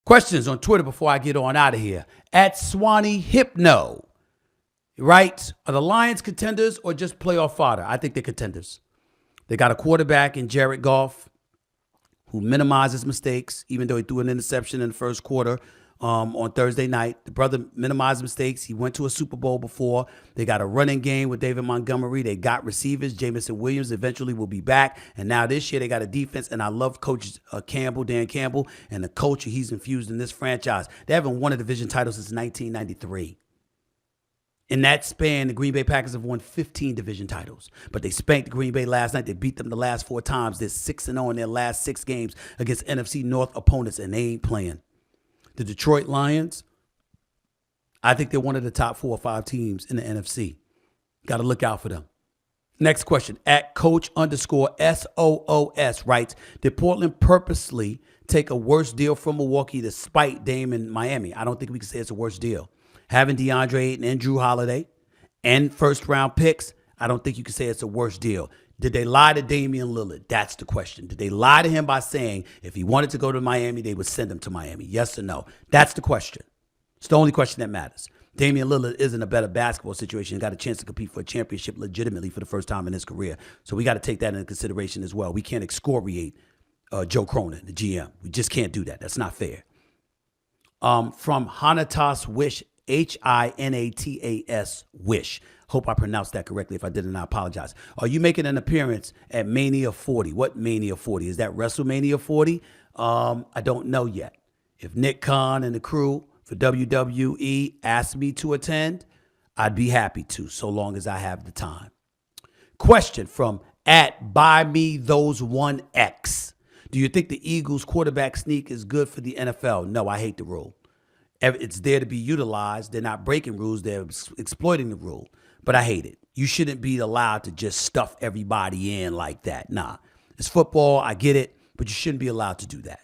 Questions on Twitter before I get on out of here. At Swanee Hypno, right? Are the Lions contenders or just playoff fodder? I think they're contenders. They got a quarterback in Jared Goff who minimizes mistakes, even though he threw an interception in the first quarter on Thursday night. The brother minimized mistakes. He went to a Super Bowl before. They got a running game with David Montgomery. They got receivers. Jamison Williams eventually will be back. And now this year they got a defense. And I love Coach Campbell, Dan Campbell, and the culture he's infused in this franchise. They haven't won a division title since 1993. In that span, the Green Bay Packers have won 15 division titles. But they spanked the Green Bay last night. They beat them the last 4 times. They're 6-0 in their last 6 games against NFC North opponents, and they ain't playing. The Detroit Lions, I think they're one of the top 4 or 5 teams in the NFC. Got to look out for them. Next question. At Coach_SOOS writes, did Portland purposely take a worse deal from Milwaukee to spite Dame in Miami? I don't think we can say it's a worse deal. Having DeAndre Ayton and Drew Holiday and first-round picks, I don't think you can say it's a worse deal. Did they lie to Damian Lillard? That's the question. Did they lie to him by saying if he wanted to go to Miami, they would send him to Miami? Yes or no? That's the question. It's the only question that matters. Damian Lillard is in a better basketball situation and got a chance to compete for a championship legitimately for the first time in his career. So we got to take that into consideration as well. We can't excoriate Joe Cronin, the GM. We just can't do that. That's not fair. From Hanatas Wish, Hinatas Wish. Hope I pronounced that correctly. If I didn't, I apologize. Are you making an appearance at Mania 40? What Mania 40? Is that WrestleMania 40? I don't know yet. If Nick Khan and the crew for WWE asked me to attend, I'd be happy to, so long as I have the time. Question from at BuyMeThose1X. Do you think the Eagles quarterback sneak is good for the NFL? No, I hate the rule. It's there to be utilized. They're not breaking rules. They're exploiting the rule. But I hate it. You shouldn't be allowed to just stuff everybody in like that. Nah, it's football. I get it. But you shouldn't be allowed to do that.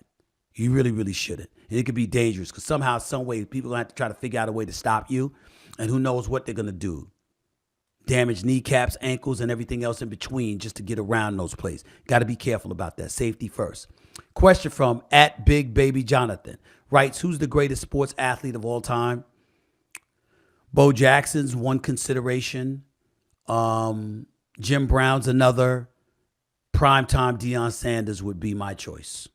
You really, really shouldn't. And it could be dangerous because somehow, some way, people are going to have to try to figure out a way to stop you. And who knows what they're going to do. Damage kneecaps, ankles, and everything else in between just to get around those plays. Got to be careful about that. Safety first. Question from at Big Baby Jonathan. Writes, who's the greatest sports athlete of all time? Bo Jackson's one consideration. Jim Brown's another. Primetime Deion Sanders would be my choice.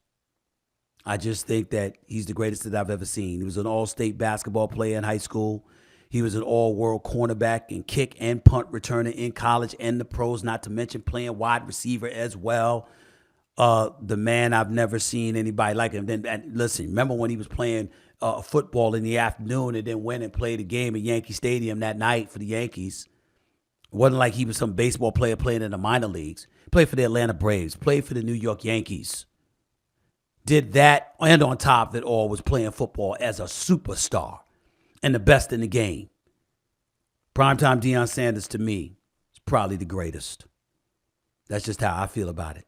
I just think that he's the greatest that I've ever seen. He was an all-state basketball player in high school. He was an all-world cornerback and kick and punt returner in college and the pros, not to mention playing wide receiver as well. The man, I've never seen anybody like him. Then listen, remember when he was playing football in the afternoon and then went and played a game at Yankee Stadium that night for the Yankees? It wasn't like he was some baseball player playing in the minor leagues. He played for the Atlanta Braves, played for the New York Yankees. Did that, and on top of it all, was playing football as a superstar and the best in the game. Primetime Deion Sanders, to me, is probably the greatest. That's just how I feel about it.